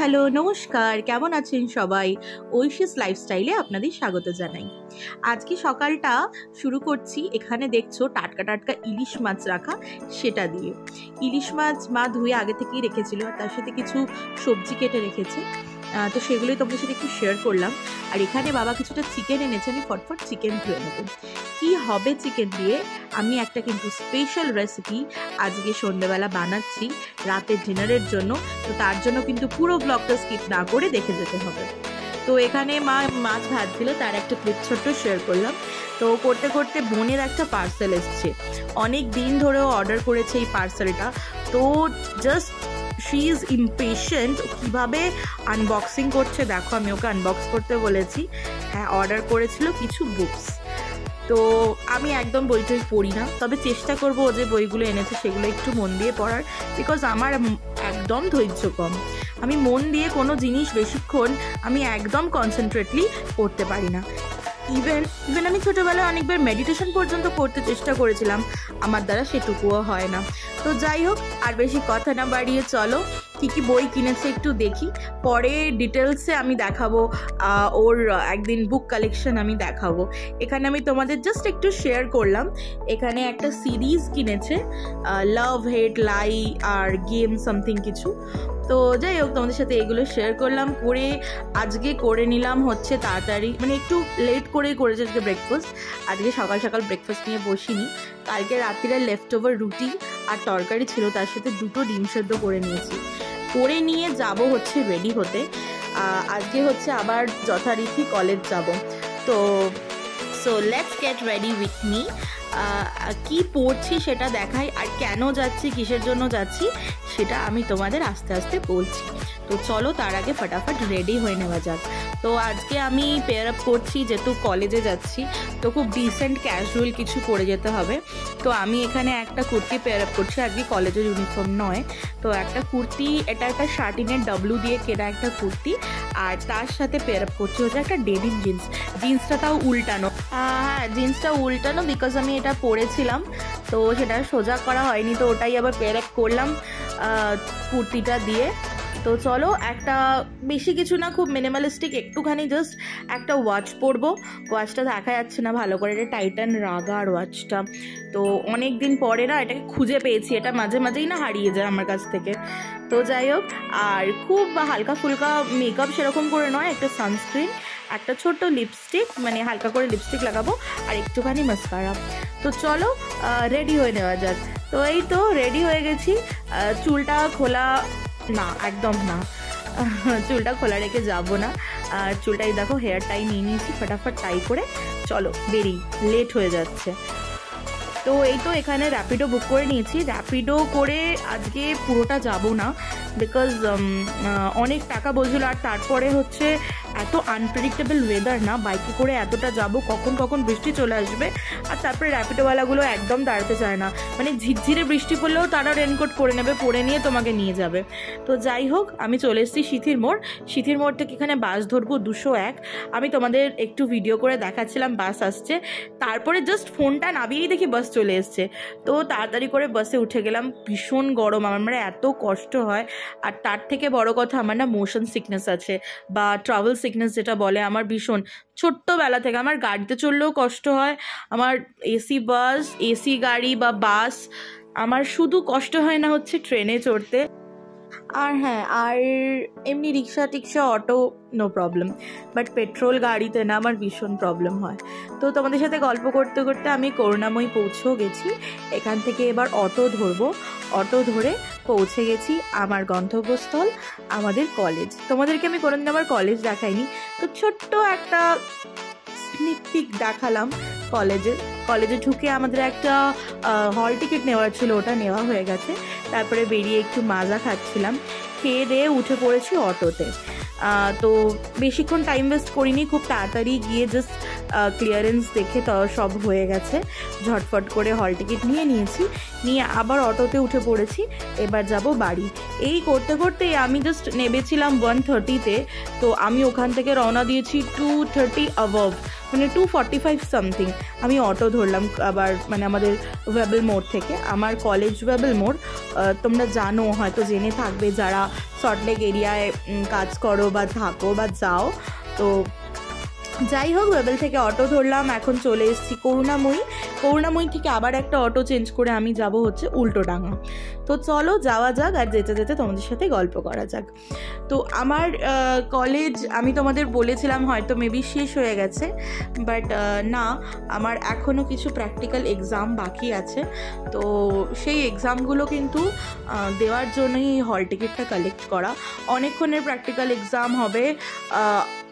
Hello নমস্কার, কেমন আছেন সবাই? ঐশীস লাইফস্টাইলে আপনাদের স্বাগত জানাই। আজকে সকালটা শুরু করছি, এখানে দেখছো টাটকা টাটকা ইলিশ মাছ রাখা, সেটা দিয়ে। ইলিশ মাছ মা ধুয়ে আগে থেকেই রেখেছিল, তার সাথে কিছু সবজি কেটে রেখেছে, তো সেগুলোই তোমাদের সাথে একটু শেয়ার করলাম। আর এখানে বাবা কিছুটা চিকেন এনেছে, আমি ফটফট চিকেন ধুয়ে নেব। কী হবে চিকেন দিয়ে, আমি একটা কিন্তু স্পেশাল রেসিপি আজকে সন্ধ্যেবেলা বানাচ্ছি রাতের ডিনারের জন্য। তো তার জন্য কিন্তু পুরো ব্লগটা স্কিপ না করে দেখে যেতে হবে। তো এখানে মা মাছ ভাজছিল, তার একটা ক্লিপ ছোট্ট শেয়ার করলাম। তো করতে করতে বোনের একটা পার্সেল এসছে, অনেক দিন ধরেও অর্ডার করেছে এই পার্সেলটা। তো জাস্ট শি ইজ ইমপেশেন্ট, কীভাবে আনবক্সিং করছে দেখো। আমি ওকে আনবক্স করতে বলেছি। হ্যাঁ, অর্ডার করেছিল কিছু বুকস। তো আমি একদম বইটই পড়ি না, তবে চেষ্টা করবো ও যে বইগুলো এনেছে সেগুলো একটু মন দিয়ে পড়ার, বিকজ আমার একদম ধৈর্য কম। আমি মন দিয়ে কোনো জিনিস বেশিক্ষণ আমি একদম কনসেন্ট্রেটলি পড়তে পারি না। ইভেন আমি ছোটোবেলায় অনেকবার মেডিটেশন পর্যন্ত করতে চেষ্টা করেছিলাম, আমার দ্বারা সেটুকুও হয় না। তো যাই হোক, আর বেশি কথা না বাড়িয়ে চলো কী কী বই কিনেছে একটু দেখি, পরে ডিটেলসে আমি দেখাবো। ওর একদিন বুক কালেকশন আমি দেখাবো। এখানে আমি তোমাদের জাস্ট একটু শেয়ার করলাম। এখানে একটা সিরিজ কিনেছে, লাভ হেট লাই আর গেম সামথিং কিছু। তো যাই হোক, তোমাদের সাথে এগুলো শেয়ার করলাম। করে আজকে করে নিলাম হচ্ছে তাড়াতাড়ি, মানে একটু লেট করেই করেছে আজকে ব্রেকফাস্ট। আজকে সকাল সকাল ব্রেকফাস্ট নিয়ে বসিনি, কালকে রাত্রিরে লেফট ওভার রুটি আর তরকারি ছিল, তার সাথে 2টো ডিম সেদ্ধ করে নিয়েছি। করে নিয়ে যাব হচ্ছে রেডি হতে। আজকে হচ্ছে আবার যথারীতি কলেজ যাব। তো so let's get ready with me. কি পড়ছি সেটা দেখাই, আর কেন যাচ্ছি, কিসের জন্য যাচ্ছি সেটা আমি তোমাদের আস্তে আস্তে বলছি। তো চলো তার আগে ফটাফট রেডি হয়ে নেওয়া যাক। তো আজকে আমি পেয়ার আপ করছি, যেহেতু কলেজে যাচ্ছি তো খুব ডিসেন্ট ক্যাজুয়াল কিছু পরে যেতে হবে। তো আমি এখানে একটা কুর্তি পেয়ার আপ করছি, আজকে কলেজের ইউনিফর্ম নয়। তো একটা কুর্তি, এটা একটা শার্টিনের ডাব্লু দিয়ে কেনা একটা কুর্তি, আর তার সাথে পেয়ার আপ করছি হচ্ছে একটা ডেনিম জিন্স। জিন্সটা তাও উল্টানো, হ্যাঁ জিন্সটা উল্টানো, বিকজ আমি এটা পরেছিলাম তো সেটা সোজা করা হয়নি, তো ওটাই আবার পেয়ার আপ করলাম কুর্তিটা দিয়ে। তো চলো, একটা বেশি কিছু না, খুব মিনিমালিস্টিক একটুখানি জাস্ট একটা ওয়াচ পরবো। ওয়াচটা দেখা যাচ্ছে না ভালো করে, এটা টাইটান রাগার ওয়াচটা। তো অনেক দিন পরে না এটাকে খুঁজে পেয়েছি, এটা মাঝে মাঝেই না হারিয়ে যায় আমার কাছ থেকে। তো যাই হোক, আর খুব হালকা ফুলকা মেকআপ সেরকম করে নয়, একটা সানস্ক্রিন, একটা ছোট্ট লিপস্টিক, মানে হালকা করে লিপস্টিক লাগাবো, আর একটুখানি মাস্কারা। তো চলো রেডি হয়ে নেওয়া যাক। তো এই তো রেডি হয়ে গেছি। চুলটা খোলা না, একদম না, চুলটা খোলা রেখে যাবো না। চুলটাই দেখো হেয়ার টাই নিয়ে নিয়েছি, ফটাফট টাই করে চলো বেরিয়ে, লেট হয়ে যাচ্ছে। তো এই তো এখানে র্যাপিডো বুক করে নিয়েছি। র্যাপিডো করে আজকে পুরোটা যাব না, বিকজ অনেক টাকা বলছিল, আর তারপরে হচ্ছে এত আনপ্রেডিক্টেবল ওয়েদার না, বাইকে করে এতটা যাব, কখন কখন বৃষ্টি চলে আসবে। আর তারপরে র্যাপিডোওয়ালাগুলো একদম দাঁড়াতে চায় না, মানে ঝিরঝিরে বৃষ্টি পড়লেও তারা রেনকোট পরে নেবে, পরে নিয়ে তোমাকে নিয়ে যাবে। তো যাই হোক, আমি চলে এসেছি সিথির মোড়। সিথির মোড় থেকে এখানে বাস ধরবো 201। আমি তোমাদের একটু ভিডিও করে দেখাচ্ছিলাম বাস আসছে, তারপরে জাস্ট ফোনটা নামিয়েই দেখি বাস চলে এসছে। তো তাড়াতাড়ি করে বাসে উঠে গেলাম। ভীষণ গরম, আমার মানে এত কষ্ট হয়। আর তার থেকে বড় কথা, আমার না মোশন সিকনেস আছে, বা ট্রাভেল সিকনেস যেটা বলে, আমার ভীষণ ছোট্টবেলা থেকে। আমার গাড়িতে চললেও কষ্ট হয়, আমার এসি বাস, এসি গাড়ি বা বাস, আমার শুধু কষ্ট হয় না হচ্ছে ট্রেনে চড়তে। আর হ্যাঁ, আর এমনি রিক্সা টিক্সা auto no problem, but petrol গাড়িতে না আমার ভীষণ প্রবলেম হয়। তো তোমাদের সাথে গল্প করতে করতে আমি করুণাময়ী পৌঁছেও গেছি। এখান থেকে এবার অটো ধরবো, অটো ধরে পৌঁছে গেছি আমার গন্তব্যস্থল, আমাদের কলেজ। তোমাদেরকে আমি কোনোদিন আমার কলেজ দেখাইনি, তো ছোট্ট একটা স্নিক পিক দেখালাম কলেজে ঢুকে। আমাদের একটা হল টিকিট নেওয়ার ছিল, ওটা নেওয়া হয়ে গেছে। তারপরে বেরিয়ে একটু মাজা খাচ্ছিলাম, খেয়ে দিয়ে উঠে পড়েছি অটোতে। তো বেশিক্ষণ টাইম ওয়েস্ট করিনি, খুব তাড়াতাড়ি গিয়ে জাস্ট ক্লিয়ারেন্স দেখে তো সব হয়ে গেছে, ঝটফট করে হল টিকিট নিয়েছি, নিয়ে আবার অটোতে উঠে পড়েছি। এবার যাব বাড়ি। এই করতে করতেই আমি জাস্ট নেমেছিলাম 1:30-তে, তো আমি ওখান থেকে রওনা দিয়েছি 2:30 অ্যাবভ, মানে 2:45 সামথিং আমি অটো ধরলাম আবার, মানে আমাদের ওয়েবেল মোড় থেকে। আমার কলেজ ওয়েবেল মোড় তোমরা জানো, হয়তো জেনে থাকবে যারা সল্টলেক এরিয়ায় কাজ করো বা থাকো বা যাও। তো যাই হোক, বেবেল থেকে অটো ধরলাম, এখন চলে এসেছি করুণাময়ী থেকে আবার একটা অটো চেঞ্জ করে আমি যাব হচ্ছে উল্টোডাঙা। তো চলো যাওয়া যাক, আর যেতে যেতে তোমাদের সাথে গল্প করা যাক। তো আমার কলেজ আমি তোমাদের বলেছিলাম হয়তো মেবি শেষ হয়ে গেছে, বাট না, আমার এখনও কিছু প্র্যাকটিক্যাল এক্সাম বাকি আছে। তো সেই এক্সামগুলো কিন্তু দেওয়ার জন্যই হল টিকিটটা কালেক্ট করা। অনেকক্ষণের প্র্যাকটিক্যাল এক্সাম হবে,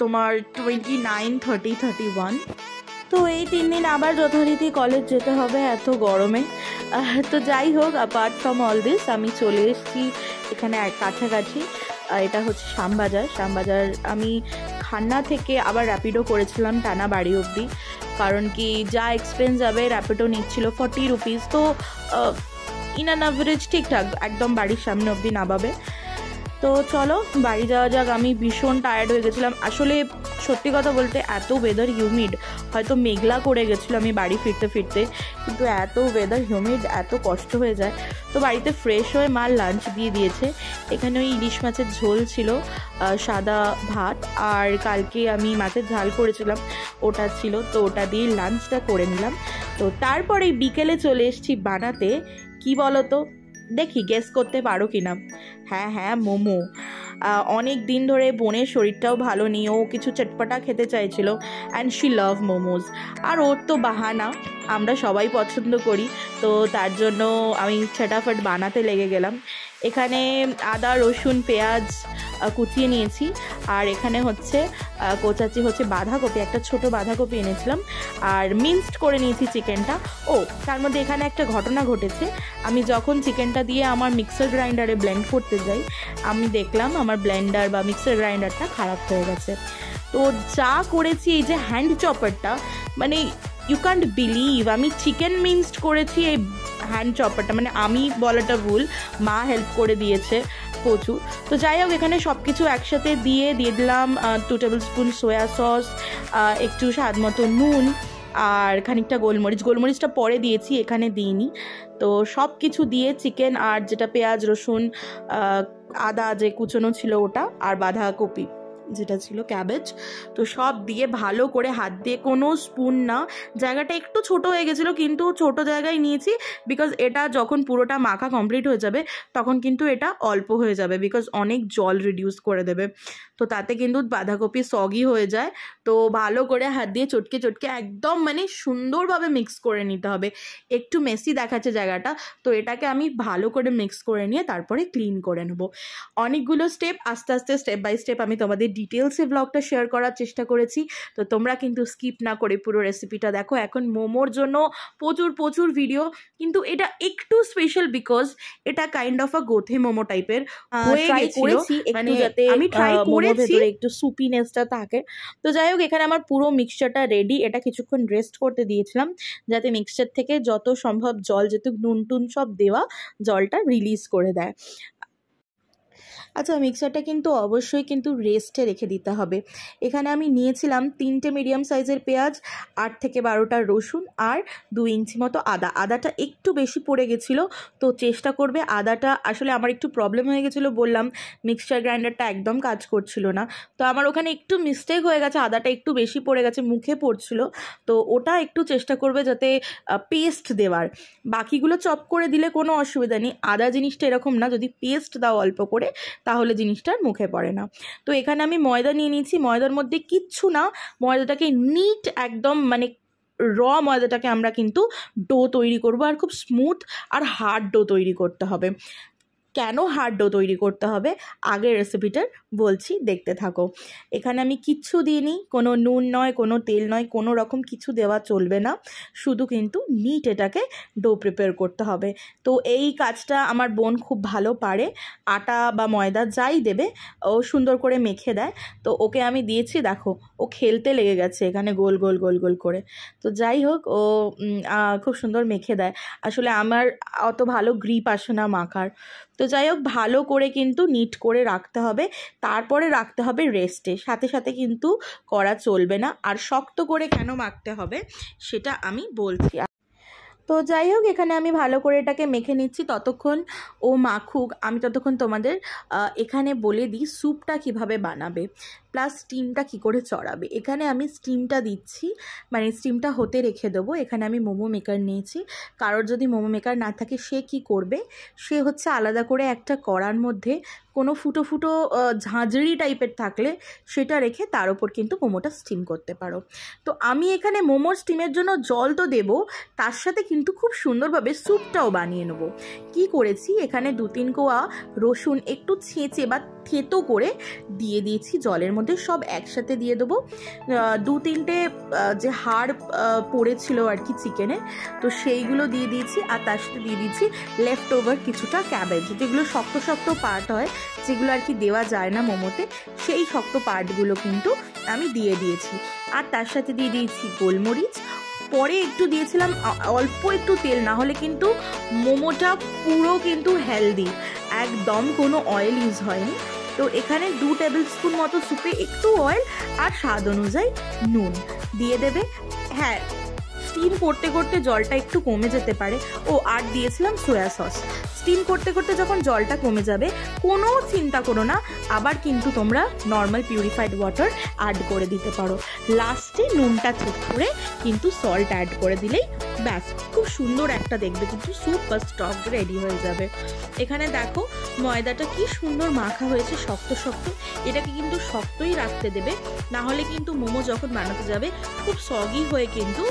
তোমার 29, 30, 31। তো এই 3 দিন আবার যথারীতি কলেজ যেতে হবে এত গরমে। তো যাই হোক, অ্যাপার্ট ফ্রম অল দিস আমি চলে এসেছি এখানে কাছাকাছি। এটা হচ্ছে শ্যামবাজার। আমি খান্না থেকে আবার র্যাপিডো করেছিলাম টানা বাড়ি অবধি, কারণ কি যা এক্সপেন্স যাবে র্যাপিডো নিচ্ছিল 40 রুপিস। তো ইন অ্যান অ্যাভারেজ ঠিকঠাক একদম বাড়ির সামনে অবধি নামাবে। তো চলো বাড়ি যাওয়া যাক। আমি ভীষণ টায়ার্ড হয়ে গেছিলাম আসলে, সত্যি কথা বলতে এত ওয়েদার হিউমিড, হয়তো মেঘলা করে গেছিলো আমি বাড়ি ফিরতে, কিন্তু এত ওয়েদার হিউমিড এত কষ্ট হয়ে যায়। তো বাড়িতে ফ্রেশ হয়ে মা লাঞ্চ দিয়ে দিয়েছে। এখানে ওই ইলিশ মাছের ঝোল ছিল, সাদা ভাত, আর কালকে আমি মাছের ঝাল করেছিলাম ওটা ছিল, তো ওটা দিয়ে লাঞ্চটা করে নিলাম। তো তারপরে বিকেলে চলে এসেছি বানাতে, কি বলো তো, দেখি গেস করতে পারো কিনা। হ্যাঁ, মোমো। অনেক দিন ধরে বোনের শরীরটাও ভালো নেই, ও কিছু চটপটা খেতে চাইছিল, অ্যান্ড শি লাভ মোমোজ। আর ওর তো বাহানা, আমরা সবাই পছন্দ করি, তো তার জন্য আমি ছটাফট বানাতে লেগে গেলাম। এখানে আদা, রসুন, পেঁয়াজ কুচিয়ে নিয়েছি, আর এখানে হচ্ছে কোচাচি হচ্ছে বাঁধাকপি, একটা ছোট বাঁধাকপি এনেছিলাম, আর মিক্সড করে নিয়েছি চিকেনটা। ও তার মধ্যে এখানে একটা ঘটনা ঘটেছে, আমি যখন চিকেনটা দিয়ে আমার মিক্সার গ্রাইন্ডারে ব্লেন্ড করতে যাই, আমি দেখলাম আমার ব্লেন্ডার বা মিক্সার গ্রাইন্ডারটা খারাপ হয়ে গেছে। তো যা করেছি, এই যে হ্যান্ড চপারটা, মানে ইউ ক্যান্ট বিলিভ, আমি চিকেন মিক্সড করেছি এই হ্যান্ড চপারটা, মানে আমি বলাটা ভুল, মা হেল্প করে দিয়েছে প্রচুর। তো যাই হোক, এখানে সব কিছু একসাথে দিয়ে দিলাম 2 টেবিল স্পুন সোয়া সস, একটু স্বাদ মতো নুন, আর খানিকটা গোলমরিচটা পরে দিয়েছি, এখানে দিইনি। তো সব কিছু দিয়ে চিকেন আর যেটা পেঁয়াজ, রসুন, আদা যে কুচনো ছিল ওটা, আর বাঁধাকপি যেটা ছিল ক্যাবেজ, তো সব দিয়ে ভালো করে হাত দিয়ে, কোনো স্পুন না, জায়গাটা একটু ছোট হয়ে গেছিলো কিন্তু ছোট জায়গায় নিয়েছি, বিকজ এটা যখন পুরোটা মাখা কমপ্লিট হয়ে যাবে তখন কিন্তু এটা অল্প হয়ে যাবে, বিকজ অনেক জল রিডিউস করে দেবে, তো তাতে কিন্তু বাঁধাকপি সগি হয়ে যায়। তো ভালো করে হাত দিয়ে চটকে একদম মানে সুন্দরভাবে মিক্স করে নিতে হবে। একটু মেসি দেখাচ্ছে জায়গাটা, তো এটাকে আমি ভালো করে মিক্স করে নিয়ে তারপরে ক্লিন করে নেব। অনেকগুলো স্টেপ, আস্তে আস্তে স্টেপ বাই স্টেপ আমি তোমাদের ডিটেলসে ব্লগটা শেয়ার করার চেষ্টা করেছি, তো তোমরা কিন্তু স্কিপ না করে পুরো রেসিপিটা দেখো। এখন মোমোর জন্য প্রচুর ভিডিও, কিন্তু এটা একটু স্পেশাল বিকজ এটা কাইন্ড অফ আ গোথে মোমো টাইপের হয়ে গেছি, মানে আমি ট্রাই করেছি একটু সুপিনেসটা থাকে। তো যাই হোক, এখানে আমার পুরো মিক্সচারটা রেডি। এটা কিছুক্ষণ রেস্ট করতে দিয়েছিলাম যাতে মিক্সচার থেকে যত সম্ভব জল, যেহেতু নুন টুন সব দেওয়া, জলটা রিলিজ করে দেয়। আচ্ছা, মিক্সারটা কিন্তু অবশ্যই কিন্তু রেস্টে রেখে দিতে হবে। এখানে আমি নিয়েছিলাম 3টে মিডিয়াম সাইজের পেঁয়াজ, 8 থেকে 12টা রসুন, আর 2 ইঞ্চি মতো আদাটা একটু বেশি পড়ে গেছিলো, তো চেষ্টা করবে আদাটা, আসলে আমার একটু প্রবলেম হয়ে গেছিলো, বললাম মিক্সচার গ্রাইন্ডারটা একদম কাজ করছিল না, তো আমার ওখানে একটু মিস্টেক হয়ে গেছে, আদাটা একটু বেশি পড়ে গেছে, মুখে পড়ছিল, তো ওটা একটু চেষ্টা করবে যাতে পেস্ট দেওয়ার। বাকিগুলো চপ করে দিলে কোনো অসুবিধা নেই, আদা জিনিসটা এরকম না, যদি পেস্ট দাও অল্প করে তাহলে জিনিসটার মুখে পড়ে না। তো এখানে আমি ময়দা নিয়ে নিয়েছি, ময়দার মধ্যে কিচ্ছু না, ময়দাটাকে নিট একদম মানে র ময়দাটাকে আমরা কিন্তু ডো তৈরি করব, আর খুব স্মুথ আর হার্ড ডো তৈরি করতে হবে। কেন হার্ড ডো তৈরি করতে হবে আগের রেসিপিটার বলছি, দেখতে থাকো। এখানে আমি কিচ্ছু দিইনি, কোনো নুন নয়, কোনো তেল নয়, কোনো রকম কিছু দেওয়া চলবে না, শুধু কিন্তু নিট এটাকে ডো প্রিপেয়ার করতে হবে। তো এই কাজটা আমার বোন খুব ভালো পারে, আটা বা ময়দা যাই দেবে ও সুন্দর করে মেখে দেয়। তো ওকে আমি দিয়েছি, দেখো ও খেলতে লেগে গেছে এখানে গোল গোল করে। তো যাই হোক, ও খুব সুন্দর মেখে দেয়, আসলে আমার অত ভালো গ্রিপ আসে না মাখার। তো যাই হোক, ভালো করে কিন্তু নিট করে রাখতে হবে, তারপরে রাখতে হবে রেস্টে, সাথে সাথে কিন্তু করা চলবে না। আর শক্ত করে কেন মাখতে হবে সেটা আমি বলছি। তো যাই হোক, এখানে আমি ভালো করে এটাকে মেখে নিচ্ছি। ততক্ষণ ও মাখুক, আমি ততক্ষণ তোমাদের এখানে বলে দিই স্যুপটা কিভাবে বানাবে, প্লাস স্টিমটা কি করে চড়াবে। এখানে আমি স্টিমটা দিচ্ছি, মানে স্টিমটা হতে রেখে দেবো। এখানে আমি মোমো মেকার নিয়েছি। কারোর যদি মোমো মেকার না থাকে সে কি করবে, সে হচ্ছে আলাদা করে একটা কড়ার মধ্যে কোনো ফুটো ফুটো ঝাঁঝরি টাইপের থাকলে সেটা রেখে তার ওপর কিন্তু মোমোটা স্টিম করতে পারো। তো আমি এখানে মোমোর স্টিমের জন্য জল তো দেবো, তার সাথে কিন্তু খুব সুন্দরভাবে স্যুপটাও বানিয়ে নেবো। কি করেছি, এখানে 2-3 কোয়া রসুন একটু ছেঁচে বা থেতো করে দিয়ে দিয়েছি জলের মধ্যে, সব একসাথে দিয়ে দেবো। 2-3টে যে হাড় পড়েছিল আর কি চিকেনের, তো সেইগুলো দিয়ে দিয়েছি। আর তার সাথে দিয়ে দিয়েছি লেফট ওভার কিছুটা ক্যাবেজ, যেগুলো শক্ত শক্ত পার্ট হয়, যেগুলো আর কি দেওয়া যায় না মোমোতে, সেই শক্ত পার্টগুলো কিন্তু আমি দিয়ে দিয়েছি। আর তার সাথে দিয়ে দিয়েছি গোলমরিচ। পরে একটু দিয়েছিলাম অল্প একটু তেল, না হলে কিন্তু মোমোটা পুরো কিন্তু হেলদি, একদম কোনো অয়েল ইউজ হয়নি। তো এখানে 2 টেবিল স্পুন মতো স্যুপে একটু অয়েল আর স্বাদ অনুযায়ী নুন দিয়ে দেবে। হ্যাঁ, স্টিম করতে করতে জলটা একটু কমে যেতে পারে। ও আর দিয়েছিলাম সয়া সস। স্টিম করতে করতে যখন জলটা কমে যাবে, কোনো চিন্তা করো না, আবার কিন্তু তোমরা নর্মাল পিউরিফাইড ওয়াটার অ্যাড করে দিতে পারো। লাস্টে নুনটা চেক করে কিন্তু সল্ট অ্যাড করে দিলেই ব্যাস, খুব সুন্দর একটা দেখবে কিন্তু স্যুপ বা স্টক রেডি হয়ে যাবে। এখানে দেখো ময়দাটা কি সুন্দর মাখা হয়েছে, শক্ত শক্ত। এটাকে কিন্তু শক্তই রাখতে দেবে, না হলে কিন্তু মোমো যখন বানাতে যাবে খুব সগি হয়ে কিন্তু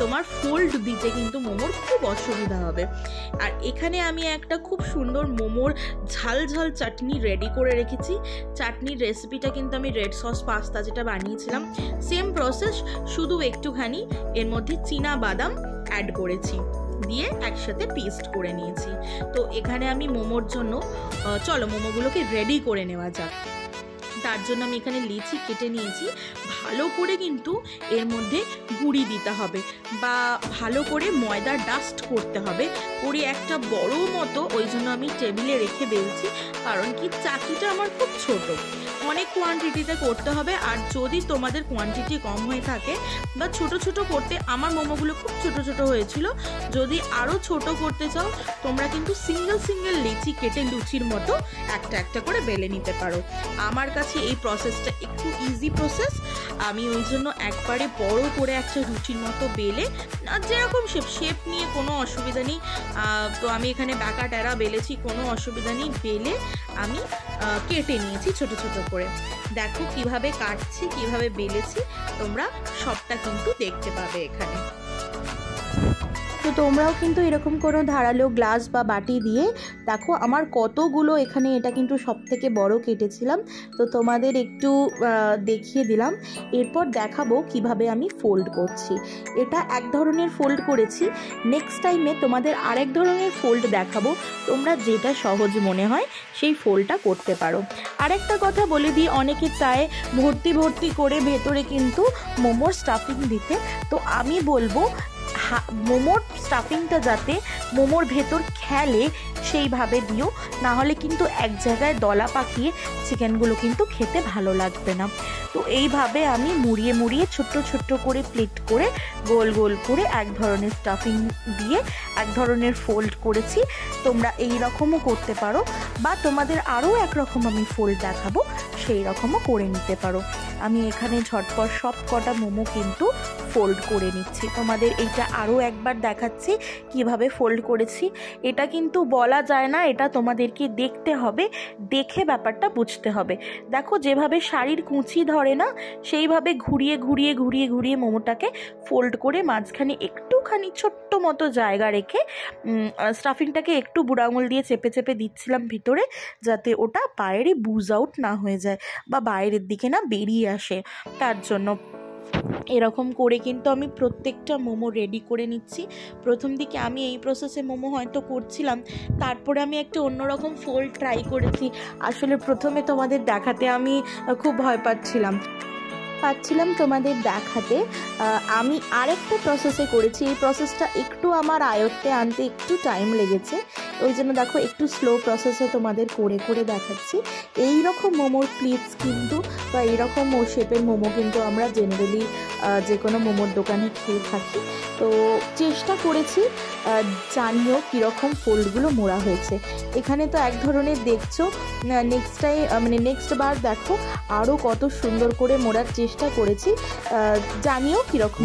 তোমার ফোল্ড দিতে কিন্তু মোমোর খুব অসুবিধা হবে। আর এখানে আমি একটা খুব সুন্দর মোমোর ঝাল ঝাল চাটনি রেডি করে রেখেছি। চাটনির রেসিপিটা কিন্তু আমি রেড সস পাস্তা যেটা বানিয়েছিলাম সেম প্রসেস, শুধু একটুখানি এর মধ্যে চীনা বাদাম অ্যাড করেছি, দিয়ে একসাথে পেস্ট করে নিয়েছি। তো এখানে আমি মোমোর জন্য চলো মোমোগুলোকে রেডি করে নেওয়া যাক। তার জন্য আমি এখানে লিচি কেটে নিয়েছি। ভালো করে কিন্তু এর মধ্যে গুঁড়ি দিতে হবে বা ভালো করে ময়দা ডাস্ট করতে হবে, করে একটা বড় মতো, ওই জন্য আমি টেবিলে রেখে বেলছি। কারণ কি চাকিটা আমার খুব ছোট, অনেক কোয়ান্টিটিতে করতে হবে। আর যদি তোমাদের কোয়ান্টিটি কম হয়ে থাকে বা ছোট ছোট করতে, আমার মোমোগুলো খুব ছোট ছোট হয়েছিল, যদি আরও ছোট করতে চাও তোমরা কিন্তু সিঙ্গেল সিঙ্গেল লিচি কেটে লুচির মতো একটা একটা করে বেলে নিতে পারো। আমার কাছে এই প্রসেসটা একটু ইজি প্রসেস, আমি ওই জন্য একবারে বড় করে একটা রুটির মতো বেলে, যেরকম শেপ নিয়ে কোনো অসুবিধা নেই। তো আমি এখানে বাঁকা টেরা বেলেছি, কোনো অসুবিধা নেই, বেলে আমি কেটে নিয়েছি ছোট ছোট করে। দেখো কিভাবে কাটছি, কিভাবে বেলেছি, তোমরা সবটা কিন্তু দেখতে পাবে এখানে। তো তোমরাও কিন্তু এরকম কোনো ধারালো গ্লাস বা বাটি দিয়ে দেখো আমার কতগুলো এখানে, এটা কিন্তু সব থেকে বড় কেটেছিলাম, তো তোমাদের একটু দেখিয়ে দিলাম। এরপর দেখাবো কিভাবে আমি ফোল্ড করছি। এটা এক ধরনের ফোল্ড করেছি, নেক্সট টাইমে তোমাদের আরেক ধরনের ফোল্ড দেখাবো, তোমরা যেটা সহজ মনে হয় সেই ফোল্ডটা করতে পারো। আরেকটা কথা বলে দিই, অনেকে চায় ভর্তি ভর্তি করে ভেতরে কিন্তু মোমোর স্টাফিং দিতে, তো আমি বলবো মোমোর স্টাফিংটা যাতে মোমোর ভেতর খেলে সেইভাবে দিও, না হলে কিন্তু এক জায়গায় দলা পাকিয়ে চিকেনগুলো কিন্তু খেতে ভালো লাগবে না। তো এইভাবে আমি মুড়িয়ে মুড়িয়ে ছোট্ট ছোট্ট করে প্লেট করে গোল গোল করে এক ধরনের স্টাফিং দিয়ে এক ধরনের ফোল্ড করেছি। তোমরা এই রকমও করতে পারো, বা তোমাদের আরও একরকম আমি ফোল্ড দেখাবো, সেই রকমও করে নিতে পারো। আমি এখানে ঝটপট সব কটা মোমো কিন্তু ফোল্ড করে নিচ্ছি। তোমাদের এইটা আরও একবার দেখাচ্ছি কিভাবে ফোল্ড করেছি। এটা কিন্তু বলা যায় না, এটা তোমাদেরকে দেখতে হবে, দেখে ব্যাপারটা বুঝতে হবে। দেখো যেভাবে শাড়ির কুঁচি ধরে না, সেইভাবে ঘুরিয়ে ঘুরিয়ে ঘুরিয়ে ঘুরিয়ে মোমোটাকে ফোল্ড করে মাঝখানে একটুখানি ছোট্ট মতো জায়গা রেখে স্টাফিংটাকে একটু বুড়ো আঙুল দিয়ে চেপে চেপে দিচ্ছিলাম ভিতরে, যাতে ওটা বাইরে বুজ আউট না হয়ে যায় বা বাইরের দিকে না বেরিয়ে আসে। তার জন্য এরকম করে কিন্তু আমি প্রত্যেকটা মোমো রেডি করে নিচ্ছি। প্রথম দিকে আমি এই প্রসেসে মোমো হয়তো করছিলাম, তারপরে আমি একটা অন্যরকম ফোল্ড ট্রাই করেছি। আসলে প্রথমে তোমাদের দেখাতে আমি খুব ভয় পাচ্ছিলাম তোমাদের দেখাতে। আমি আরেকটা প্রসেসে করেছি, এই প্রসেসটা একটু আমার আয়ত্তে আনতে একটু টাইম লেগেছে, ওই জন্য দেখো একটু স্লো প্রসেসে তোমাদের করে করে দেখাচ্ছি। এই রকম মোমোর প্লেটস কিন্তু বা এইরকম শেপের মোমো কিন্তু আমরা জেনারেলি যে কোনো মোমোর দোকানে খেয়ে থাকি। তো চেষ্টা করেছি, জানিও কীরকম ফোল্ডগুলো মোড়া হয়েছে। এখানে তো এক ধরনের দেখছো, নেক্সট বার দেখো আরও কত সুন্দর করে মোড়ার চেষ্টা করেছি, জানিও কীরকম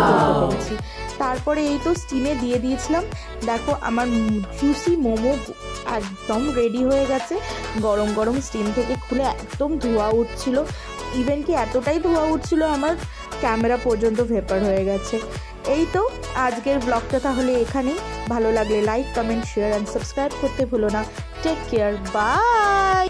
করতে পেরেছি। তারপরে এই তো স্টিমে দিয়ে দিয়েছিলাম। দেখো আমার জুসি মোমো একদম রেডি হয়ে গেছে। গরম গরম স্টিম থেকে খুলে একদম ধোঁয়া উঠছিল, ইভেন কি এতটাই ধোঁয়া উঠছিল আমার ক্যামেরা পর্যন্ত ভেপার হয়ে গেছে। এই তো আজকের ব্লগটা তাহলে এখানেই। ভালো লাগলে like, comment, share and subscribe করতে ভুলো না। Take care, by.